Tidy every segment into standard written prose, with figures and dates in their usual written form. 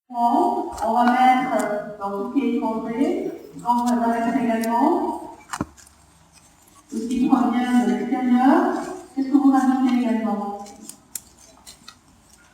On va mettre dans tout ce qui est étranger, donc on va mettre également tout ce qui provient de l'extérieur. Qu'est-ce que vous rajoutez également?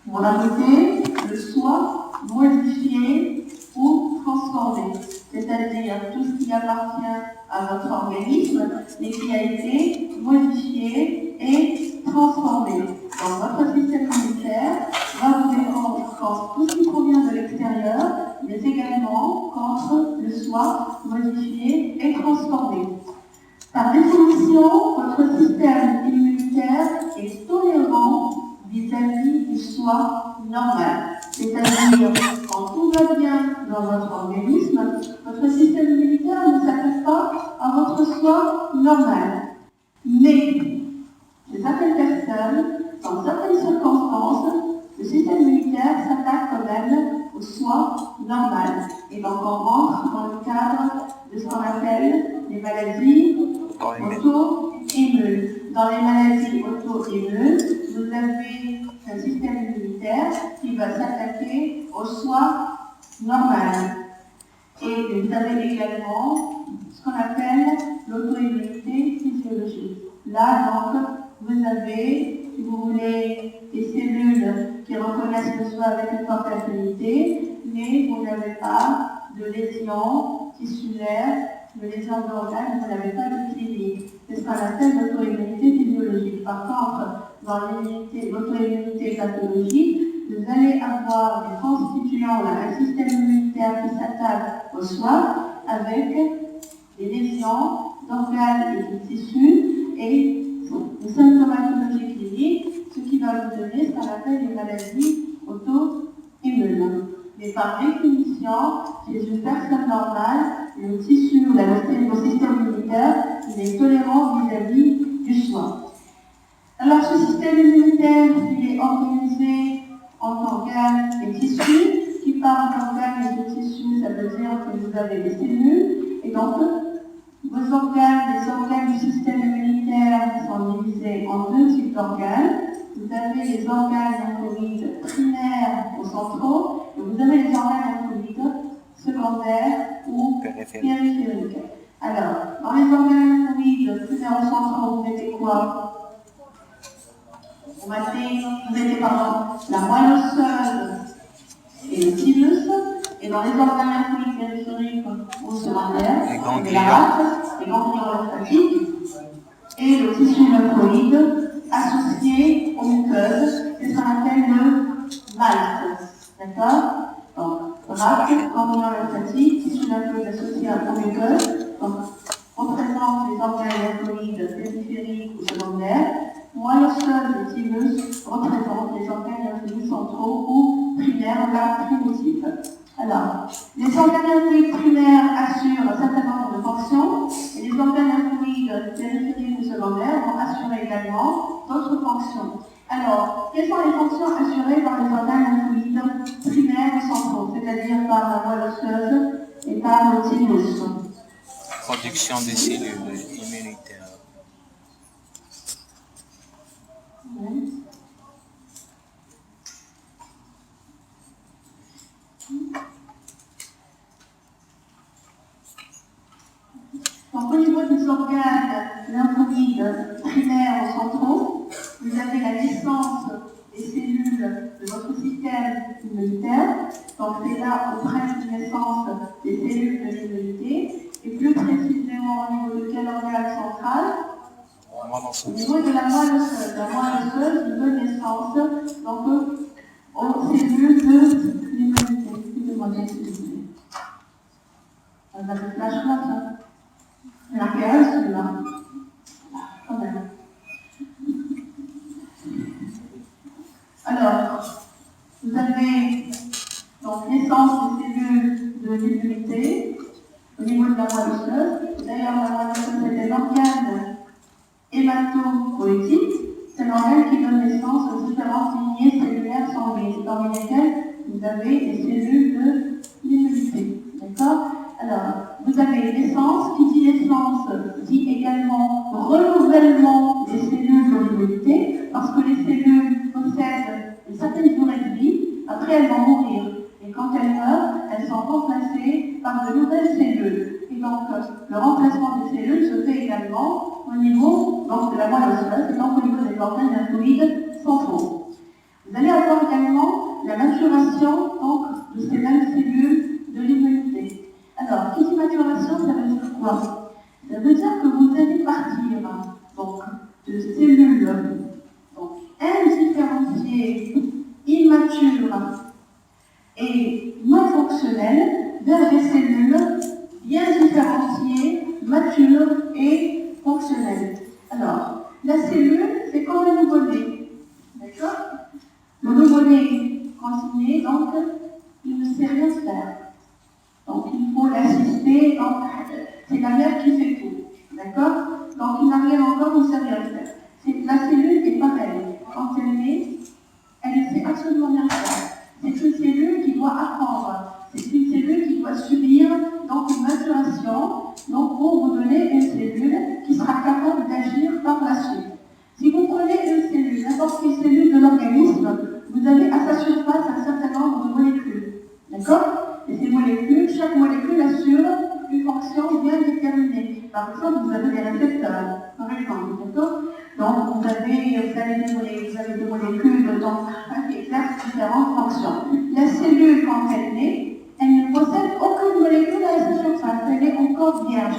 Vous rajoutez le soi modifié ou transformé, c'est-à-dire tout ce qui appartient à votre organisme, mais qui a été modifié et transformé. Donc votre système immunitaire va vous défendre contre tout ce qui provient de l'extérieur, mais également contre le soi modifié et transformé. Par définition, votre système immunitaire est tolérant vis-à-vis du soi normal. C'est-à-dire, quand tout va bien dans votre organisme, votre système immunitaire ne s'attaque pas à votre soi normal. Mais, chez certaines personnes, dans certaines circonstances, le système immunitaire s'attaque quand même au soi normal. Et donc on rentre dans le cadre de ce qu'on appelle les maladies auto-immunes. Dans les maladies auto-immunes, vous avez un système immunitaire qui va s'attaquer au soi normal. Et vous avez également ce qu'on appelle l'auto-immunité physiologique. Là, donc, vous avez, si vous voulez, des cellules qui reconnaissent le soi avec une forte affinité, mais vous n'avez pas de lésions tissulaires, de lésions d'organes, vous n'avez pas de clinique. C'est ce qu'on appelle l'auto-immunité physiologique. Par contre, dans l'auto-immunité pathologique, vous allez avoir des constituants, un système immunitaire qui s'attaque au soi avec des lésions d'organes et de tissus et une symptomatologie clinique, ce qui va vous donner ce qu'on appelle les maladies auto-immunes. Mais par définition, chez une personne normale, le tissu ou le système immunitaire, il est tolérant vis-à-vis du soi. Alors ce système immunitaire, il est organisé en organes et tissus. Qui parle d'organes et de tissus, ça veut dire que vous avez des cellules, et donc vos organes, les organes du système immunitaire sont divisés en deux types d'organes. Vous avez les organes lymphoïdes primaires ou centraux, et vous avez les organes lymphoïdes secondaires ou périphériques. Alors, dans les organes lymphoïdes primaires ou centraux, vous mettez quoi? Vous mettez la moelle osseuse et le thymus, et dans les organes lymphoïdes périphériques ou secondaires, les ganglions lymphatiques et le tissu lymphoïde associé aux muqueuses, c'est ce qu'on appelle le MALT. D'accord? Donc, ganglion lymphatique, tissu lymphoïde associé aux muqueuses, donc représente les organes lymphoïdes périphériques ou secondaires. Moelle osseuse et thymus représentent les organes lymphoïdes centraux ou primaires ou la primitive. Alors, les organes lymphoïdes primaires assurent un certain nombre de fonctions et les organes lymphoïdes périphériques ou secondaires vont assurer également d'autres fonctions. Alors, quelles sont les fonctions assurées par les organes lymphoïdes primaires ou centraux, c'est-à-dire par la moelle osseuse et par le thymus? Production des cellules immunitaires. Oui. Donc au niveau des organes lymphoïdes primaires ou centraux, vous avez la naissance des cellules de votre système immunitaire. Donc c'est là où prennent naissance des cellules de l'immunité. Et plus précisément au niveau de quel organe central? Au niveau de la moelle osseuse. La moelle osseuse donne naissance donc, aux cellules de l'immunité. Excusez-moi, j'explique. On a des flashbacks, hein. Il y en a qu'un, celui-là. Quand même. Alors, vous avez donc naissance des cellules de l'immunité au niveau de la moelle osseuse. D'ailleurs, la moelle osseuse est l'organe hématopoïétique. C'est l'organe qui donne naissance aux différentes lignées cellulaires sanguines, parmi lesquelles vous avez des cellules de l'immunité. D'accord? Alors, vous avez naissance, qui dit naissance, dit également renouvellement des cellules de l'immunité, parce que les cellules possèdent une certaine durée de vie, après elles vont mourir. Et quand elles sont remplacées par de nouvelles cellules. Et donc, le remplacement des cellules se fait également au niveau donc, de la moelle osseuse et donc au niveau des organes lymphoïdes centraux. Vous allez avoir également la maturation donc, de ces mêmes cellules de l'immunité. Alors, qui dit maturation, ça veut dire quoi? Ça veut dire que vous allez partir donc, de cellules donc, indifférenciées, immatures et non fonctionnelles vers des cellules bien différenciées, matures et fonctionnelles. Alors, la cellule, c'est comme un nouveau-né. D'accord? Le nouveau-né, quand il naît, donc, il ne sait rien faire. Donc, il faut l'assister. Donc, c'est la mère qui fait tout. D'accord? Donc, il n'a rien encore, il ne sait rien faire. La cellule est pareille. Quand elle naît, elle ne sait absolument rien faire. C'est une cellule qui doit apprendre. C'est une cellule qui doit subir donc, une maturation donc, pour vous donner une cellule qui sera capable d'agir par la suite. Si vous prenez une cellule, n'importe quelle cellule de l'organisme, vous avez à sa surface un certain nombre de molécules. D'accord? Et ces molécules, chaque molécule assure une fonction bien déterminée. Par exemple, vous avez des récepteurs, par exemple, d'accord? Donc, vous avez des molécules qui exercent différentes fonctions. La cellule, quand elle naît, elle ne possède aucune molécule à sa surface, elle est encore vierge.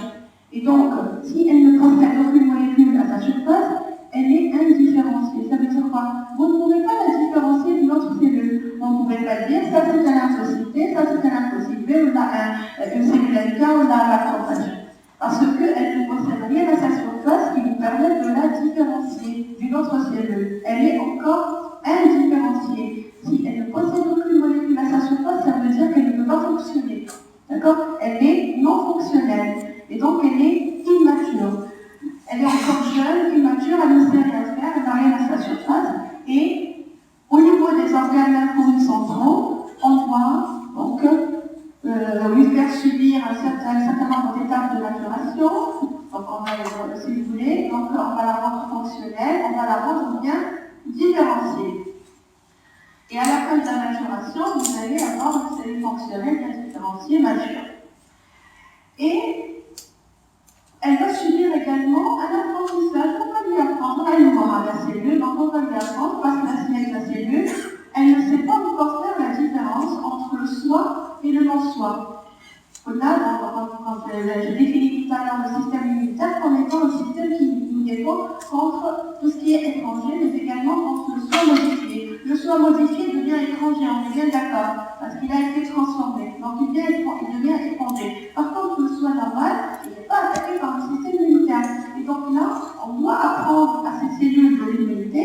Et donc, si elle ne possède aucune molécule à sa surface, elle est indifférenciée. Ça veut dire quoi? Vous ne pouvez pas la différencier d'une autre cellule. On ne pouvait pas dire ça c'est un lymphocyte B, ça c'est un lymphocyte B, ou là une cellule NK, ou là un macrophage. Parce qu'elle ne possède rien à sa surface qui vous permet de la différencier d'une autre cellule. Elle est encore indifférenciée. Si elle ne possède aucune molécule à sa surface, ça veut dire qu'elle ne peut pas fonctionner. D'accord? Elle est non fonctionnelle. Et donc elle est immature. Elle est encore jeune, immature, elle ne sait rien faire, elle n'a rien à sa surface. Et au niveau des organes lymphoïdes centraux, on doit donc lui faire subir un certain nombre d'étapes de maturation. Donc on va, si vous voulez, donc on va la rendre fonctionnelle, on va la rendre bien différenciée. Et à la fin de la maturation, vous allez avoir une cellule fonctionnelle bien différenciée, mature. Et elle va subir également un apprentissage. On va lui apprendre, elle voit la cellule, donc on va lui apprendre, on va se placer avec la cellule. Elle ne sait pas encore faire la différence entre le soi et le non-soi. Là, quand j'ai défini tout à l'heure le système immunitaire comme étant un système qui nous défend contre tout ce qui est étranger, mais également contre le soi modifié. Le soi modifié devient étranger, on est bien d'accord, parce qu'il a été transformé. Donc il devient étranger. Par contre, le soi normal, il n'est pas attaqué par le système immunitaire. Et donc là, on doit apprendre à ces cellules de l'immunité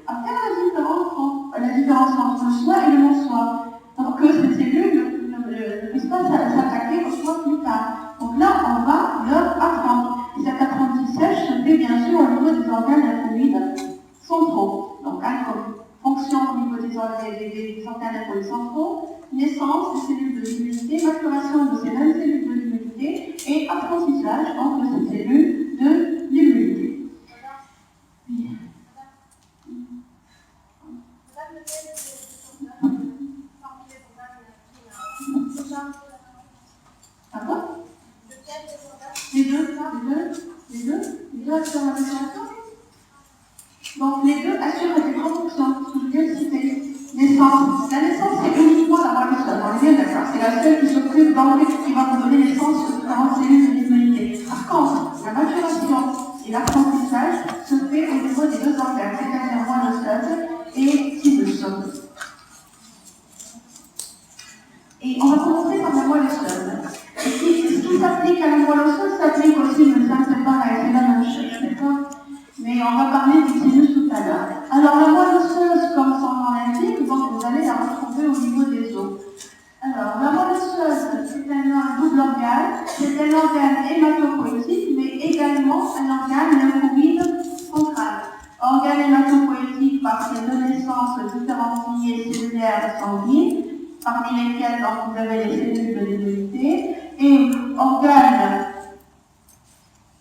à faire la différence entre le soi et le non-soi, pour que ces cellules ne puissent pas s'attaquer au soi plus tard. Donc là, on va leur apprendre. Et cet apprentissage se fait bien sûr au niveau des organes lymphoïdes centraux. Donc, fonction au niveau des organes lymphoïdes centraux, naissance des cellules de l'immunité, maturation de ces mêmes cellules de l'immunité et apprentissage donc de ces cellules de l'immunité. Pardon? Les deux assurent la maturation. Donc les deux assurent des grandes fonctions, ce que je viens de citer. Naissance. La naissance, c'est uniquement la moelle osseuse. On est bien d'accord. C'est la seule qui s'occupe qui va vous donner naissance aux différentes cellules de l'immunité. Par contre, la maturation et l'apprentissage se fait au niveau des deux organes, c'est-à-dire moelle osseuse et thymus. Et on va commencer par la moelle osseuse. Ce qui s'applique à la moelle osseuse s'applique aussi, mais ça c'est pareil, c'est la même chose, d'accord? Mais on va parler du thymus tout à l'heure. Alors la moelle osseuse, comme son nom l'indique, donc vous allez la retrouver au niveau des os. Alors la moelle osseuse, c'est un double organe, c'est un organe hématopoïétique, mais également un organe lymphoïde central. Organe hématopoïétique parce qu'il y a deux naissances différenciées cellulaires sanguines, parmi lesquelles donc, vous avez les cellules de l'immunité, et organe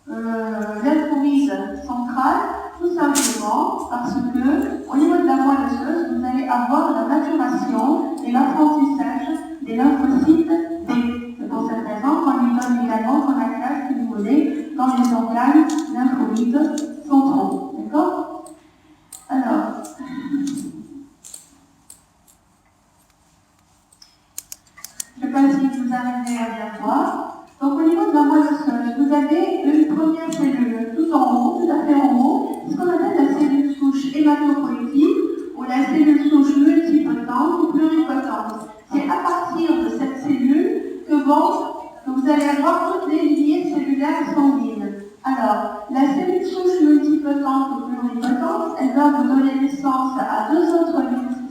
lymphoïde central, tout simplement parce que au niveau de la moelle osseuse, vous allez avoir la maturation et l'apprentissage des lymphocytes dans les organes lymphoïdes centraux. D'accord? Alors, je ne sais pas si vous arrivez à bien voir. Donc, au niveau de la moelle osseuse, vous avez une première cellule tout en haut, tout à fait en haut, ce qu'on appelle la cellule souche hématopoïétique ou la cellule souche multipotente ou pluripotente. C'est à partir de cette cellule que vous allez avoir toutes les lignées cellulaires sanguines. Alors, la cellule souche multipotente ou pluripotente, elle va vous donner naissance à deux autres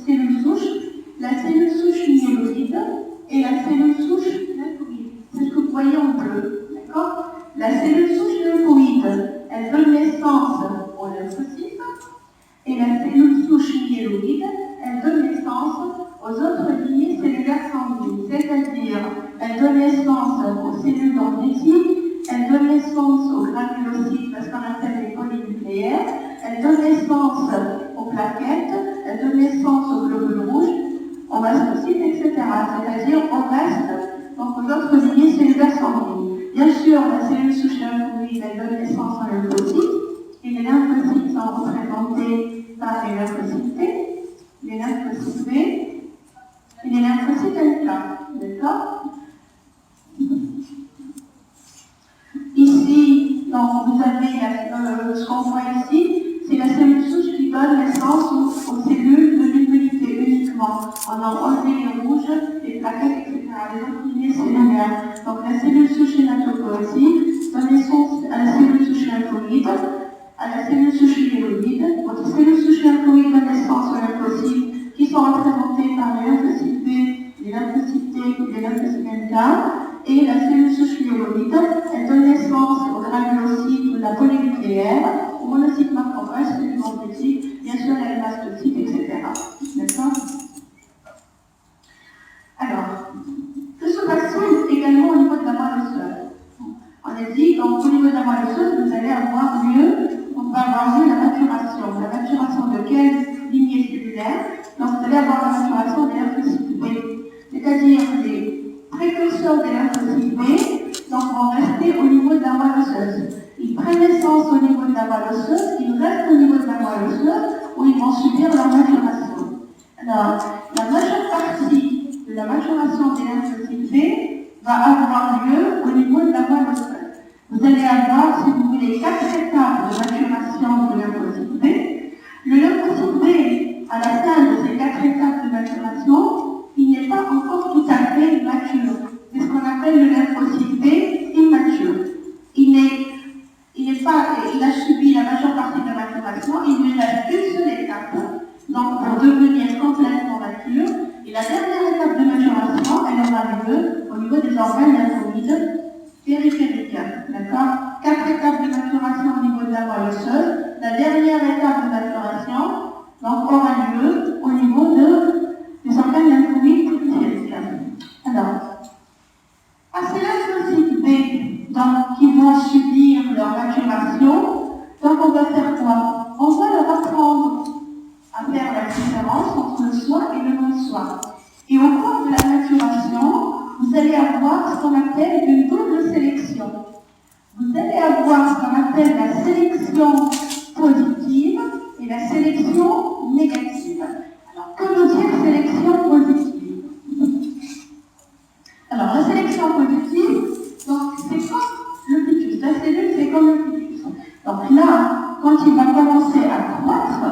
cellules souches, la cellule souche myéloïde et la cellule souche lymphoïde. C'est ce que vous voyez en bleu. D'accord? La cellule souche lymphoïde, elle donne naissance aux lymphocytes et la cellule souche myéloïde, elle donne naissance aux autres lignées cellulaires sanguines, c'est-à-dire elle donne naissance aux cellules dendritiques, elle donne naissance aux granulocytes, parce qu'on appelle les polynucléaires, elle donne naissance aux plaquettes, elle donne naissance aux globules rouges, aux mastocytes, etc. C'est-à-dire au reste, donc aux autres lignées cellulaires sanguines. Bien sûr, la cellule souche lymphoïde, elle donne naissance aux lymphocytes, et les lymphocytes sont représentés par les lymphocytes T, les lymphocytes B et les lymphocytes NK. D'accord? Ici, donc, vous avez ce qu'on voit ici, c'est la cellule souche qui donne naissance aux cellules de l'immunité uniquement. On a enlevé les rouges, les plaquettes, etc., les autres lignées cellulaires. Donc la cellule souche hématopoïétique donne naissance à la cellule souche lymphoïde, à la cellule souche myéloïde. Votre cellule souche lymphoïde donne naissance aux lymphocytes qui sont représentés par les lymphocytes B, les lymphocytes T et les lymphocytes NK. Et la cellule souche myéloïde, elle donne naissance aux granulocytes ou la polynucléaire, aux monocytes macrophages, cellules dendritiques, bien sûr les mastocytes, etc. D'accord? Alors, que se passe-t-il également au niveau de la moelle osseuse? On a dit qu'au niveau de la moelle osseuse, vous allez avoir lieu la maturation. La maturation de quelle lignée cellulaire? Donc, vous allez avoir la maturation des lymphocytes B, c'est-à-dire les précurseurs des lymphocytes B, donc vont rester au niveau de la moelle osseuse. Ils prennent naissance au niveau de la moelle osseuse, ils restent au niveau de la moelle osseuse, où ils vont subir leur maturation. Alors, la majeure partie de la maturation des lymphocytes B va avoir lieu au niveau de la moelle osseuse. Vous allez avoir, si vous voulez, 4 étapes de maturation de lymphocyte B. Le lymphocyte B, à la fin de ces 4 étapes de maturation, il n'est pas encore tout à fait mature. C'est ce qu'on appelle le lymphocyte B immature. Il a subi la majeure partie de la maturation, il lui reste une seule étape, donc pour devenir complètement mature. Et la dernière étape de maturation, elle aura lieu au niveau des organes lymphoïdes périphériques. D'accord? 4 étapes de maturation au niveau de la moelle osseuse. La dernière étape de maturation donc, aura lieu au niveau des organes lymphoïdes périphériques. Alors, à ces lymphocytes B donc, qui vont subir leur maturation, donc on va faire quoi? On va leur apprendre à faire la différence entre le soi et le non-soi. Et au cours de la maturation, vous allez avoir ce qu'on appelle une double sélection. Vous allez avoir ce qu'on appelle la sélection positive et la sélection négative. Alors, que veut dire sélection positive? Alors, la sélection positive, donc c'est comme le fœtus. La cellule, c'est comme le fœtus. Donc là, quand il va commencer à croître,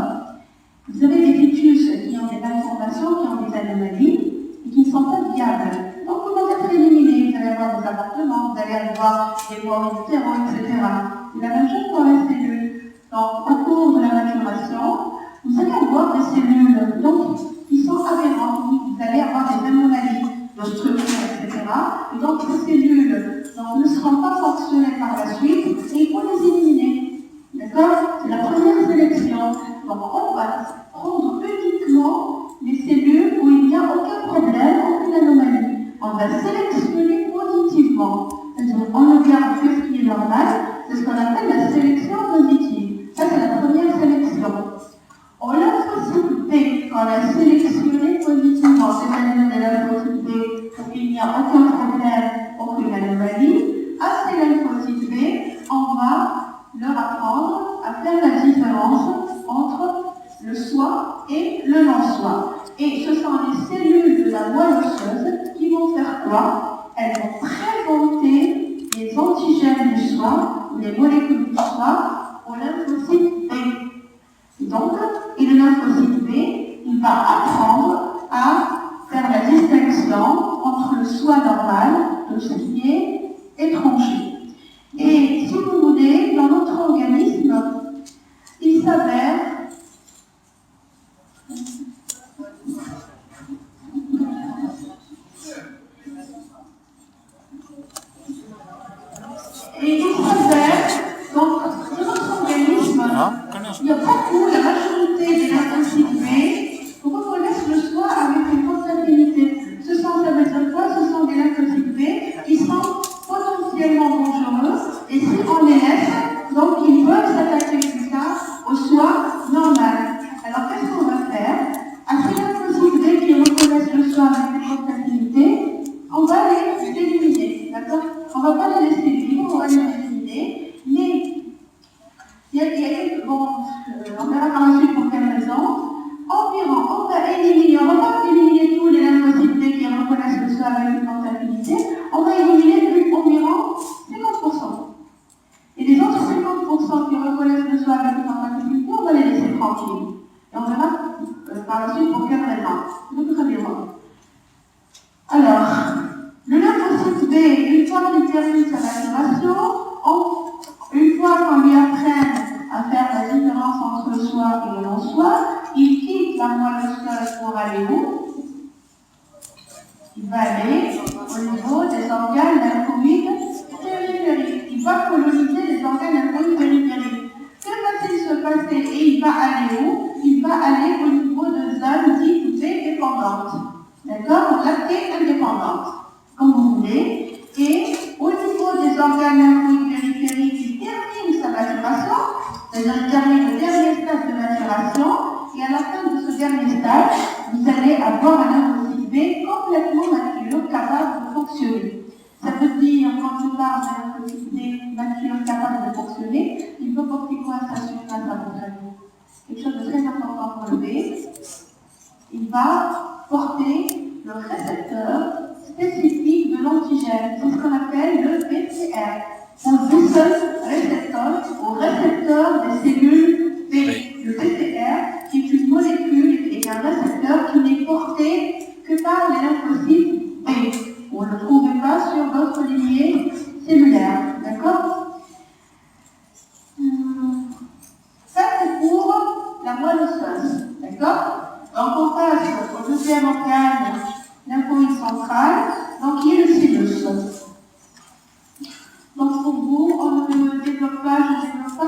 vous avez des fœtus qui ont des malformations, qui ont des anomalies et qui ne sont pas viables. Donc, ils vont être éliminés. Vous allez avoir des avortements, vous allez avoir des morts in utero, etc. C'est la même chose pour les cellules. Donc, au cours de la maturation, vous allez avoir des cellules qui sont aberrantes. Vous allez avoir des anomalies de structure, etc. Et donc, ces cellules ne seront pas fonctionnelles par la suite et il faut les éliminer. D'accord? C'est la première sélection. Donc, on va prendre uniquement les cellules où il n'y a aucun problème, aucune anomalie. On va sélectionner positivement. C'est-à-dire, on ne garde que ce qui est normal. C'est ce qu'on appelle la sélection positive. Ça, c'est la première sélection. On lymphocyte B, on l'a sélectionné positivement, c'est-à-dire des lymphocytes B pour qu'il n'y a aucun problème, aucune anomalie. À ces lymphocytes B, on va fois, elles vont présenter les antigènes du soi, ou les molécules du soi, au lymphocyte B. Et le lymphocyte B, il va apprendre à faire la distinction entre le soi normal, de ce qui est étranger. Et si vous voulez, dans notre organisme, il s'avère donc, dans notre organisme, il y a beaucoup, la majorité des lymphocytes B reconnaissent le soi avec une forte affinité. Ça veut dire quoi? Ce sont des lymphocytes B qui sont potentiellement dangereux, et si on les laisse, donc ils peuvent s'attaquer plus tard au soi normal. Alors qu'est-ce qu'on va faire? À ces lymphocytes B qui reconnaissent le soi avec une forte affinité, on va les éliminer, d'accord? On ne va pas les laisser vivre, on va les éliminer, mais il y a quelques, on verra par la suite pour quelle raison. Environ, on va pas éliminer tous les lymphocytes B qui reconnaissent le soi avec une forte affinité, on va éliminer environ 50%. Et les autres 50% qui reconnaissent le soi avec une forte affinité, on va les laisser tranquilles. Et on verra par la suite pour quelle raison. Donc, très bien. Alors, le lymphocyte B, une fois qu'il termine sa maturation, une fois qu'on lui apprenne à faire la différence entre le soi et le non-soi, il quitte la moelle osseuse pour aller où? Il va aller au niveau des organes lymphoïdes périphériques. Il va coloniser les organes lymphoïdes périphériques. Que va-t-il se passer? Et il va aller où? Il va aller au niveau de zones dites B-dépendantes. D'accord? Donc là, indépendante, comme vous voulez. Et au niveau des organes lymphoïdes périphériques, il termine sa maturation, c'est-à-dire il termine le dernier stade de maturation, et à la fin de ce dernier stade, vous allez avoir un lymphocyte B complètement mature, capable de fonctionner. Ça veut dire, quand je parle d'un lymphocyte B mature, capable de fonctionner, il peut porter quoi à sa surface à votre avis? Quelque chose de très important pour le B. Il va porter le récepteur spécifique de l'antigène. C'est ce qu'on appelle le PCR. On dit seul récepteur au récepteur des cellules B. Le PCR, qui est une molécule et un récepteur qui n'est porté que par les lymphocytes B. On ne le trouve pas sur d'autres lignées cellulaires. D'accord? Ça, c'est pour la moelle osseuse. D'accord? Donc, on passe au deuxième organe lymphoïde central, donc qui est le sinus. Donc, pour vous, on ne développe pas, je ne développe pas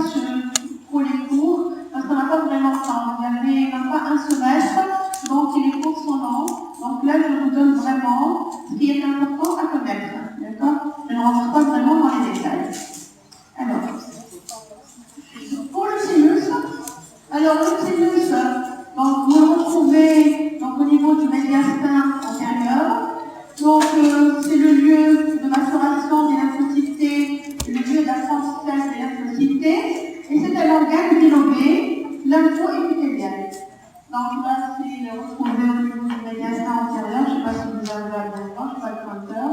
pour les cours, parce qu'on n'a pas vraiment le temps. Vous n'avez même pas un semestre, donc les cours sont longs. Donc là, je vous donne vraiment ce qui est important à connaître. D'accord? Je ne rentre pas vraiment dans les détails. Alors, pour le sinus, donc vous le retrouvez donc, au niveau du médiastin antérieur. Donc c'est le lieu de maturation des lymphocytes T, le lieu d'apprentissage des lymphocytes T, et c'est un organe bilobé, lympho-épithélial. Donc là, c'est retrouvé au niveau du médiastin antérieur. Je ne sais pas si vous avez la même, je ne sais pas le pointeur.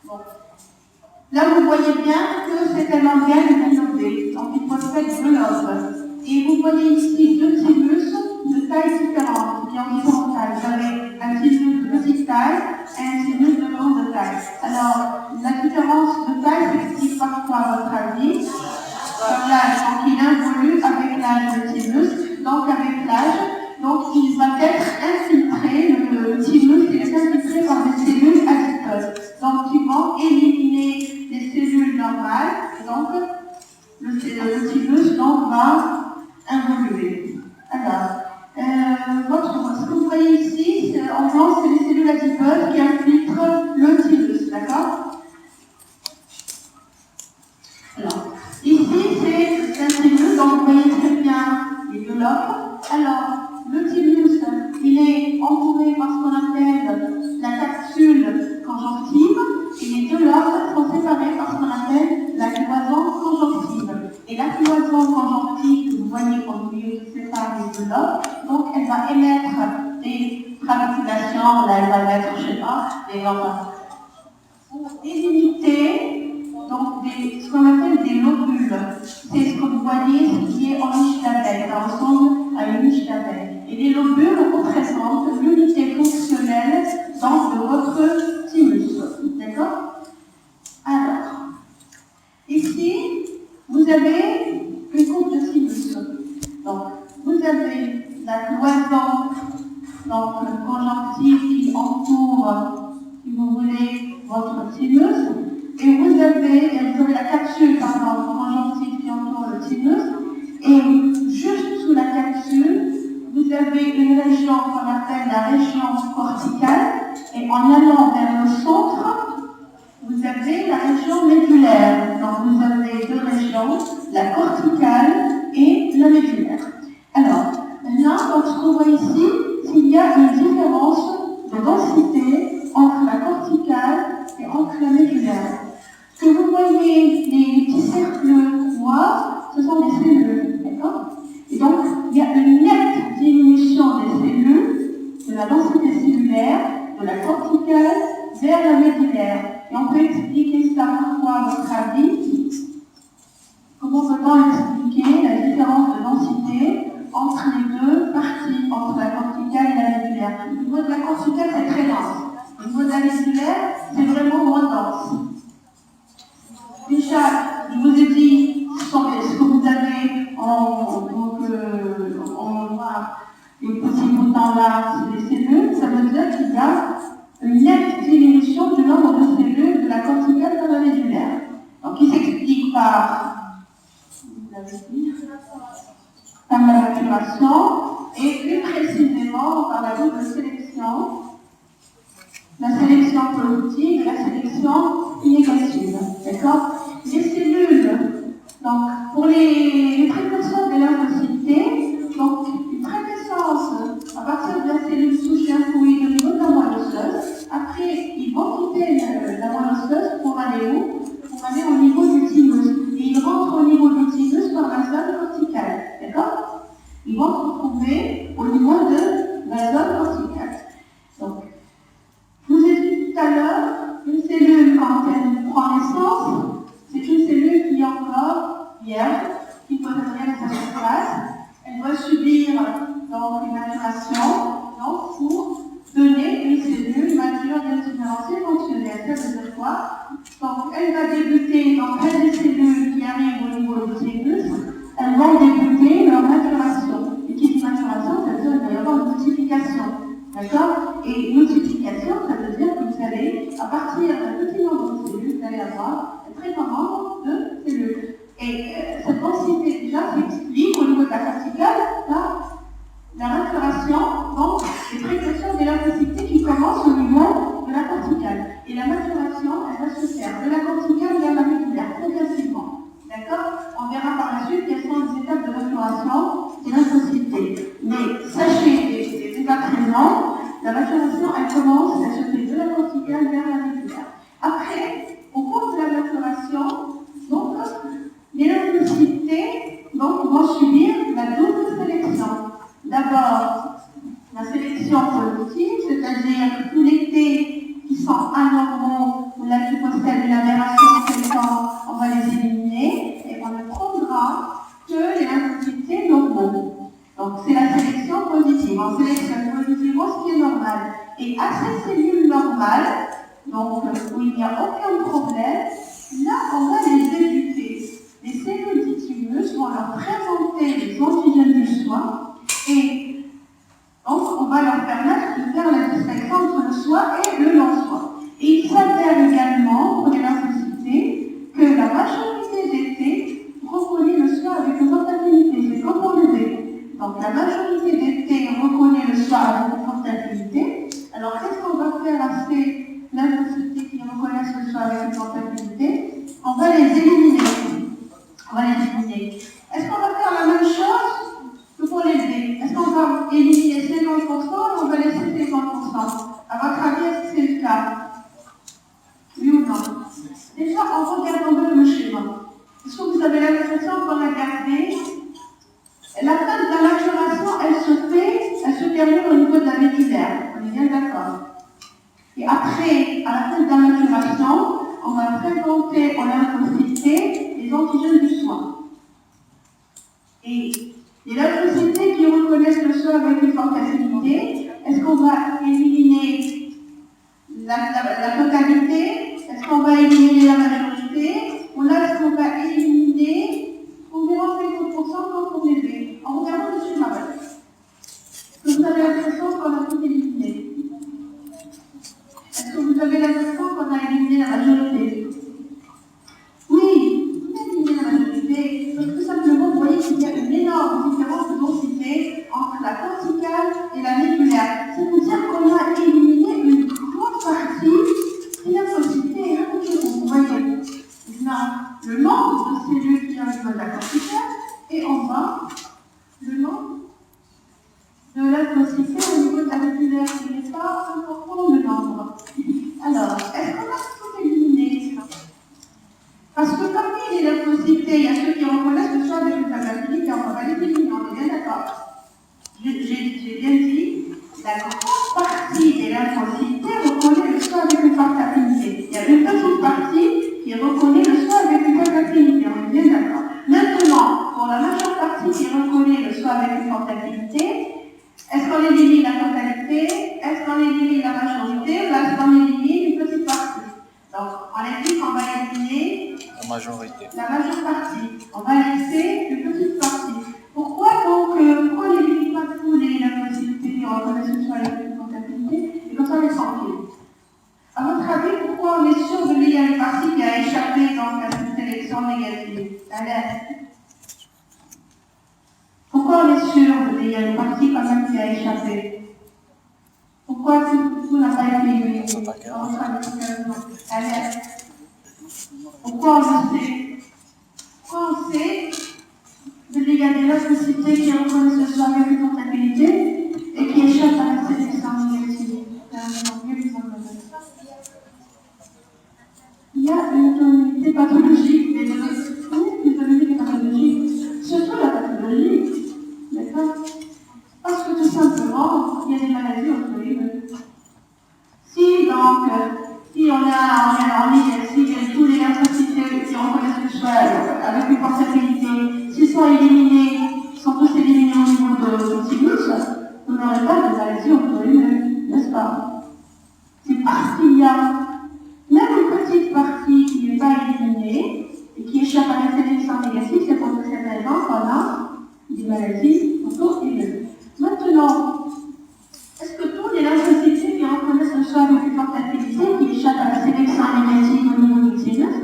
Bon. Là, vous voyez bien que c'est un organe bilobé, donc il possède deux lobes. Et vous voyez ici deux thymus de taille différente, qui en sont taille. Vous avez un thymus de petite taille et un thymus de grande taille. Alors, la différence de taille s'explique parfois à votre avis, comme l'âge. Donc, il évolue avec l'âge de thymus, donc avec l'âge. Donc, il va être infiltré, le thymus est infiltré par des cellules adipeuses, donc qui vont éliminer les cellules normales, et donc le thymus donc, va involuer. Alors, ce que vous voyez ici, en blanc, c'est les cellules adipeuses qui infiltrent le thymus, d'accord? Alors, ici, c'est un thymus, donc vous voyez très bien les deux lobes. Alors, le thymus, il est entouré par ce qu'on appelle la capsule conjonctive, et les deux lobes sont séparés par ce qu'on appelle la cloison conjonctive. Et la cloison conjonctive, vous voyez au milieu qui sépare les deux lobes, donc elle va émettre des traviculations, là elle va mettre, je ne sais pas, pour délimiter donc ce qu'on appelle des lobules. C'est ce que vous voyez, ce qui est en niche d'abeille. Ça ressemble à une niche d'abeille. Et les lobules représentent l'unité fonctionnelle donc, de votre thymus. D'accord? Alors, ici, vous avez une coupe de thymus. Donc, vous avez la cloison donc conjonctive qui entoure, si vous voulez, votre thymus. Et vous avez la capsule conjonctive qui entoure le thymus. Et juste sous la capsule, vous avez une région qu'on appelle la région corticale. Et en allant vers le centre, vous avez la région médulaire. Donc vous avez deux régions, la corticale et la médulaire. Alors, là, donc, ce qu'on voit ici, c'est qu'il y a une différence de densité entre la corticale et entre la médulaire. Ce que vous voyez, les petits cercles noirs, ce sont des cellules, d'accord? Et donc, il y a une nette diminution des cellules, de la densité cellulaire, de la corticale vers la médulaire. Et on peut expliquer ça pourquoi, à votre avis? Comment peut-on expliquer la différence de densité entre les deux parties, entre la corticale et la médulaire? Au niveau de la corticale, c'est très dense. Au niveau de la médulaire, c'est vraiment moins dense. Déjà, je vous ai dit ce que vous avez en noir, les petits boutons là, c'est des cellules. Ça veut dire qu'il y a une nette diminution du nombre de cellules de la corticale vers la médulaire. Donc, qui s'explique par la maturation et plus précisément par la double sélection, la sélection positive et la sélection négative. D'accord? Les cellules, donc pour les précurseurs de lymphocytes, donc une précursance à partir de la cellule souche lymphoïde au niveau de la moelle osseuse. Après, ils vont quitter la moelle osseuse pour aller où? Pour aller au niveau du thymus. Et ils rentrent au niveau du thymus par la zone corticale. D'accord? Ils vont se retrouver au niveau de la zone corticale. Donc, je vous ai dit tout à l'heure, une cellule, quand elle prend naissance, c'est une cellule qui est encore vierge, qui ne peut rien à sa surface. Elle doit subir donc une maturation donc, pour donner une cellule mature différenciée fonctionnelle. Ça veut dire quoi? Donc, elle va débuter, donc elle des cellules qui arrivent au niveau du thymus, elles vont débuter leur maturation. Et qui dit maturation, ça veut dire qu'il va y avoir une multiplication. D'accord? Et multiplication, ça veut dire que vous allez, à partir d'un petit nombre de cellules, vous allez avoir un très grand nombre de cellules. Et cette densité déjà s'explique au niveau de la corticale par la maturation, donc les précurseurs de lymphocytes qui commencent au niveau de la corticale. Et la maturation, elle va se faire de la corticale vers la médulaire, progressivement. D'accord? On verra par la suite quelles sont les étapes de maturation des lymphocytes. Mais sachez, c'est pas présent, la maturation, elle commence, elle se fait de la corticale vers la médulaire. Après, au cours de la maturation, donc, les lymphocytes vont subir la double sélection. D'abord, la sélection positive, c'est-à-dire tous les T qui sont anormaux ou la hypostèle et l'aberration fréquente, on va les éliminer et on ne prendra que les lymphocytes normaux. Donc, c'est la sélection positive. On sélectionne positivement ce qui est normal. Et à ces cellules normales, donc où il n'y a aucun problème, là, on va les éduquer. Les cellules du thymus vont leur présenter les antigènes du soin et donc on va leur permettre de faire la distinction entre le soi et le non-soi. Et il s'avère également, pour les lymphocytes, que la majorité des T reconnaît le soi avec une portabilité. C'est comme pour le B. Donc la majorité des T reconnaît le soi avec une portabilité. Alors qu'est-ce qu'on va faire à ces lymphocytes qui reconnaissent le soi avec une portabilité? On va les éliminer. Est-ce qu'on va faire la même chose que pour les B? Est-ce qu'on va éliminer 50% ou on va laisser 50%? À votre avis, est-ce que c'est le cas? Oui ou non? Déjà, en regardant le schéma, est-ce que vous avez l'impression qu'on a gardé la fin de la maturation, elle se termine au niveau de la médulaire. On est bien d'accord. Et après, à la fin de la maturation, on va présenter aux lymphocytes les antigènes du soin. Et les lymphocytes qui reconnaissent le soin avec une forte affinité, est-ce qu'on va éliminer la totalité? Est-ce qu'on va éliminer la majorité? Ou là, est-ce qu'on va éliminer environ 50% comme pour les B? En regardant le schéma. Est-ce que vous avez l'impression qu'on a tout éliminé? Est-ce que vous avez l'impression qu'on a éliminé la majorité? Oui, on a éliminé la majorité. Donc tout simplement, vous voyez qu'il y a une énorme différence de densité entre la corticale et la médulaire. C'est-à-dire qu'on a éliminé une grande partie des lymphocytes et vous voyez. Le nombre de cellules qui ont au niveau de la corticale et en bas, le nombre de lymphocytes au niveau de la médulaire. Il n'est pas important le nombre. Alors, est-ce qu'on a tout éliminé? Parce que parmi les lymphocytes, il y a ceux qui reconnaissent le choix de l'ultracapillite et on va pas les éliminer, on est bien d'accord. J'ai bien dit, la grande partie des lymphocytes reconnaît le choix avec une forte affinité. Il y a une petite partie qui reconnaît le choix avec une forte affinité, on est bien d'accord. Maintenant, pour la majeure partie qui reconnaît le choix avec une forte affinité, est-ce qu'on élimine la totalité? Est-ce qu'on élimine la majorité? Ou est-ce qu'on élimine une petite partie? Donc, on a dit qu'on va éliminer la majorité. La majeure partie. On va laisser une petite partie. Pourquoi donc pourquoi on n'élimine pas tous les lymphocytes qui reconnaissent le choix avec une forte affinité et comme ça on les tranquille? À votre avis, pourquoi on est sûr de qu'il y a une partie qui a échappé donc, à cette sélection négative? Pourquoi on est sûr qu'il y a une partie quand même qui a échappé? Pourquoi tout n'a pas été éliminé? Pourquoi on le sait? Pourquoi on sait qu'il y a des lymphocytes qui reconnaissent le choix avec une forte affinité et qui échappent à la sélection négative? Il y a une tonalité pathologique, des pathologiques et pathologiques, surtout la pathologie. D'accord? Parce que tout simplement, il y a des maladies auto-immunes. Si donc, si on a en ligne, si tous les lymphocytes qui reconnaissent le choix avec une forte affinité, s'ils sont éliminés, sont tous éliminés au niveau de thymus, vous n'aurez pas de maladie auto-immune, n'est-ce pas? C'est parce qu'il y a même une petite partie qui n'est pas éliminée et qui échappe à la sélection négative, c'est pour cette raison qu'on a des maladies auto-immunes. Maintenant, est-ce que tous les lymphocytes qui reconnaissent le choix avec une forte affinité, qui échappent à la sélection négative au niveau du thymus,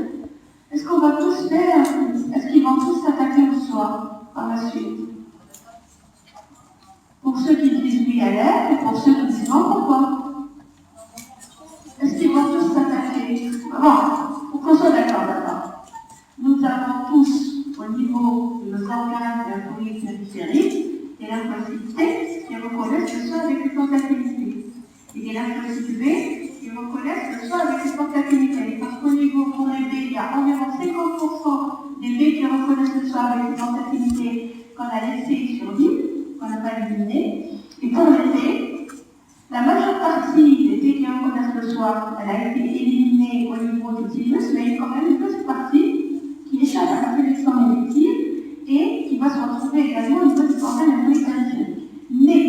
est-ce qu'on va tous faire, est-ce qu'ils vont tous s'attaquer au choix par la suite? Pour ceux qui disent oui à l'air et pour ceux qui disent non, pourquoi? Est-ce qu'ils vont tous s'attaquer? Bon, pour qu'on soit d'accord. Nous avons tous, au niveau de nos organes lymphoïdes périphériques, des lymphocytes qui reconnaissent le choix avec une forte affinité. Et des lymphocytes B qui reconnaissent le choix avec une forte affinité. Parce qu'au niveau pour les B, il y a environ 50% des B qui reconnaissent le choix avec une forte affinité qu'on a laissé sur l'île, qu'on n'a pas éliminé. Et pour les B, la majeure partie des B qui reconnaissent le choix, elle a été éliminée au niveau du thymus, mais il y a quand même une petite partie qui échappe à la sélection négative et qui va se retrouver également au niveau des organes lymphoïdes périphériques. Mais,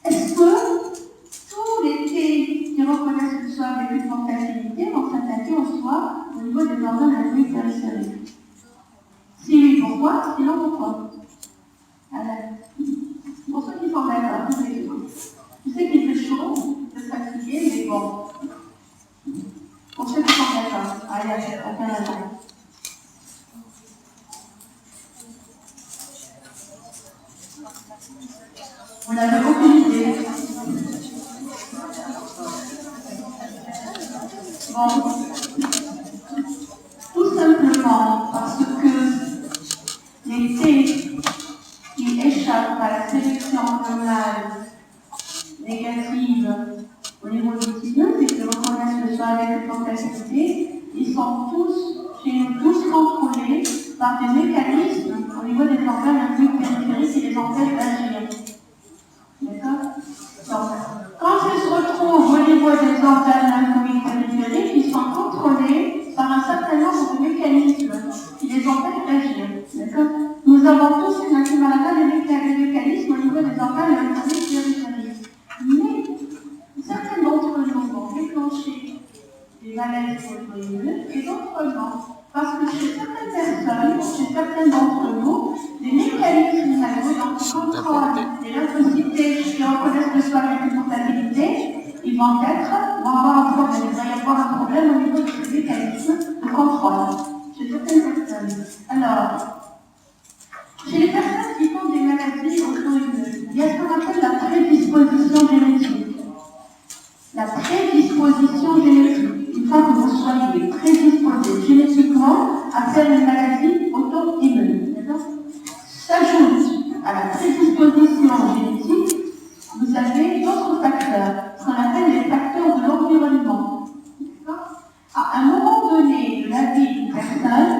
est-ce que tous les T qui reconnaissent le choix avec une forte affinité vont s'attaquer au choix au niveau des organes lymphoïdes périphériques? Si oui, pourquoi? Sinon, pourquoi? Pour ceux qui sont d'accord, je sais qu'il fait chaud, de fatiguer, mais bon. Pour ceux qui sont d'accord, allez, aucun raison. On n'avait aucune idée. Bon, tout simplement parce que les T qui échappent à la sélection hormonale négative au niveau du thymus et qui reconnaissent le choix avec une forte affinité, ils sont tous, chez nous tous, contrôlés par des mécanismes au niveau des organes lymphoïdes périphériques qui les empêchent d'agir. D'accord? Donc, quand ils se retrouvent au niveau des organes des maladies auto-immunes et d'autres non. Parce que chez certaines personnes, chez certains d'entre nous, les mécanismes nerveux qui contrôlent les lymphocytes qui reconnaissent le soin avec une portabilité, ils vont avoir un problème. Il va y avoir un problème au niveau de ces mécanismes de contrôle chez certaines personnes. Alors, chez les personnes qui font des maladies auto-immunes, il y a ce qu'on appelle la prédisposition génétique. La prédisposition génétique. Une fois que vous soyez prédisposé génétiquement à faire une maladie auto-immune, s'ajoute à la prédisposition génétique, vous avez d'autres facteurs, ce qu'on appelle les facteurs de l'environnement. À un moment donné de la vie d'une personne,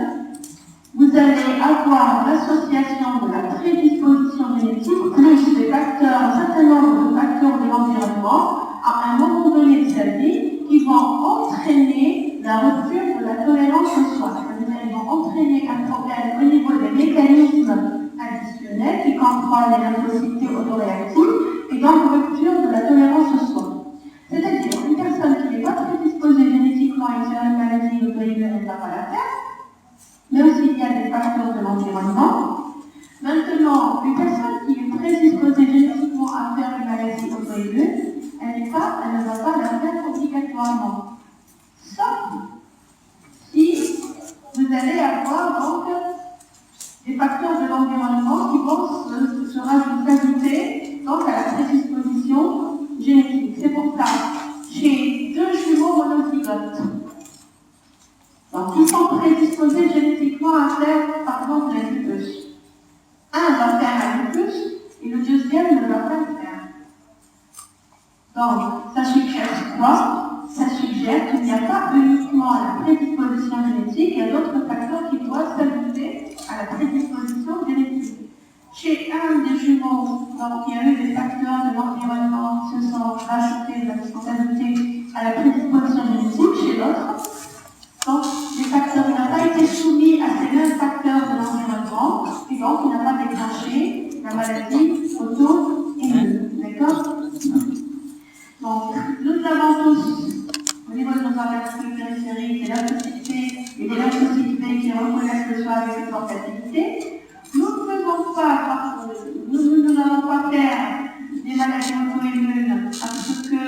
vous allez avoir l'association de la prédisposition génétique plus des facteurs, un certain nombre de facteurs de l'environnement, à un moment donné de sa vie, qui vont entraîner la rupture de la tolérance au soin. Ils vont entraîner un problème au niveau des mécanismes additionnels qui contrôlent les lymphocytes autoréactifs et donc rupture de la tolérance au soin. C'est-à-dire une personne qui n'est pas prédisposée génétiquement à une maladie auto-immune ne va pas la faire, mais aussi il y a des facteurs de l'environnement. Maintenant, une personne qui est prédisposée génétiquement à faire une maladie auto-immune, elle ne va pas la faire obligatoirement. Sauf si vous allez avoir donc des facteurs de l'environnement qui vont se rajouter donc à la prédisposition génétique. C'est pour ça, chez deux jumeaux monozygotes, donc ils sont prédisposés génétiquement à faire par exemple la lupus. Un va faire la lupus et le deuxième ne va pas le faire. Donc, ça suggère quoi? Ça suggère qu'il n'y a pas uniquement la prédisposition génétique, il y a d'autres facteurs qui doivent s'ajouter à la prédisposition génétique. Chez un des jumeaux, donc, il y a eu des facteurs de l'environnement qui se sont rajoutés, sont ajoutés à la prédisposition génétique. Chez l'autre, donc, les facteurs, il n'a pas été soumis à ces mêmes facteurs de l'environnement, et donc il n'a pas déclenché la maladie auto-immune. D'accord? Donc, nous avons tous, au niveau de nos organes périphériques, des lymphocytes et des lymphocytes B qui reconnaissent le soin avec une portabilité. Nous n'allons pas faire des maladies auto-immunes parce que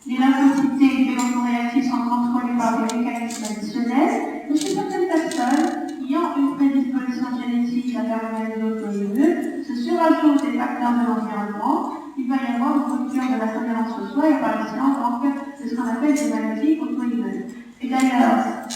les lymphocytes et autoréactifs sont contrôlés par des mécanismes additionnels. Mais chez certaines personnes qui ont une prédisposition génétique à faire une maladie auto-immune, se surajoutent des facteurs de l'environnement. Il va y avoir une rupture de la tolérance au soin et apparition donc de ce qu'on appelle des maladies auto-immunes. Et d'ailleurs,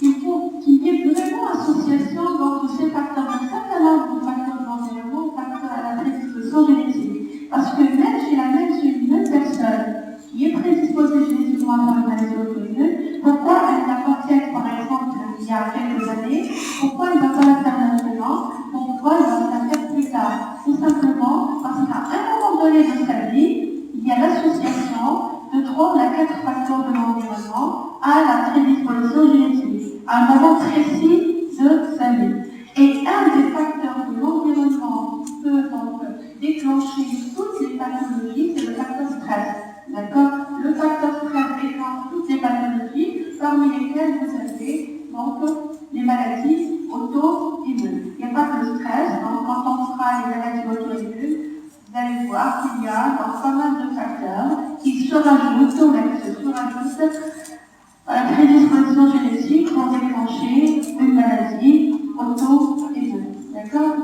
il faut qu'il y ait vraiment association donc, de ces facteurs, d'un certain nombre de facteurs de l'environnement aux facteurs à la prédisposition génétique. Parce que même chez la même personne qui est prédisposée génétiquement à faire une maladie auto-immune, pourquoi elle n'a pas fait, par exemple, il y a quelques années, pourquoi elle ne va pas la faire maintenant, pourquoi elle va la faire plus tard? Tout simplement parce qu'à un moment donné de sa vie, il y a l'association de 3 à 4 facteurs de l'environnement à la prédisposition génétique, à un moment précis de sa vie. Et un des facteurs de l'environnement qui peut donc déclencher toutes les pathologies, c'est le facteur stress. D'accord? Le facteur stress déclenche toutes les pathologies, parmi lesquelles vous avez donc les maladies auto-immunes. Il n'y a pas que le stress, donc quand on fera les maladies auto-immunes, vous allez voir qu'il y a donc pas mal de facteurs qui se rajoutent à la prédisposition génétique pour déclencher une maladie auto-immune. D'accord?